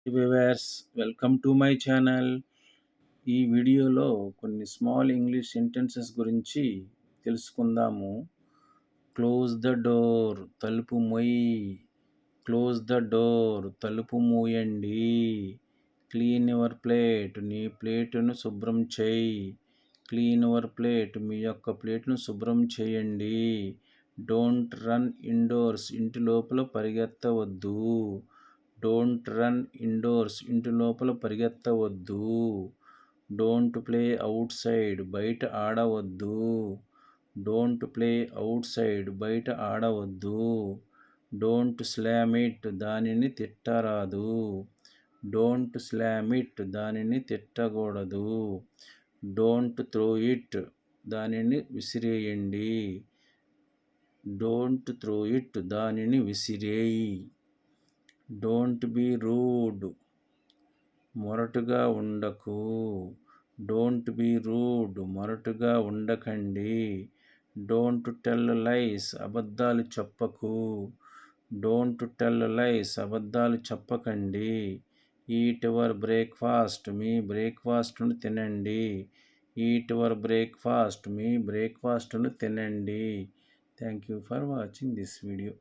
Viewers, welcome to my channel. ఈ వీడియోలో కొన్ని స్మాల్ ఇంగ్లీష్ సెంటెన్సెస్ గురించి తెలుసుకుందాము. క్లోజ్ ద డోర్, తలుపు మొయ్. క్లోజ్ ద డోర్, తలుపు మూయండి. క్లీన్ యువర్ ప్లేట్, నీ ప్లేటును శుభ్రం చేయి. క్లీన్ యువర్ ప్లేట్, మీ యొక్క ప్లేట్ను శుభ్రం చేయండి. డోంట్ రన్ ఇండోర్స్, ఇంటి లోపల పరిగెత్తవద్దు. డోంట్ రన్ ఇండోర్స్, ఇంటి లోపల పరిగెత్తవద్దు. డోంట్ ప్లే అవుట్ సైడ్, బయట ఆడవద్దు. డోంట్ ప్లే అవుట్ సైడ్, బయట ఆడవద్దు. డోంట్ స్లామ్ ఇట్, దానిని తిట్టరాదు. డోంట్ స్లామ్ ఇట్, దానిని తిట్టకూడదు. డోంట్ త్రో ఇట్, దానిని విసిరేయండి. డోంట్ త్రో ఇట్, దానిని విసిరేయి. డోంట్ బీ రూడ్, మొరటుగా ఉండకు. డోంట్ బీ రూడ్, మొరటుగా ఉండకండి. డోంట్ టెల్ లైస్, అబద్ధాలు చెప్పకు. డోంట్ టెల్ లైస్, అబద్ధాలు చెప్పకండి. ఈట్ యువర్ బ్రేక్ఫాస్ట్, మీ బ్రేక్ఫాస్ట్ను తినండి. ఈట్ యువర్ బ్రేక్ఫాస్ట్, మీ బ్రేక్ఫాస్ట్ను తినండి. Thank you for watching this video.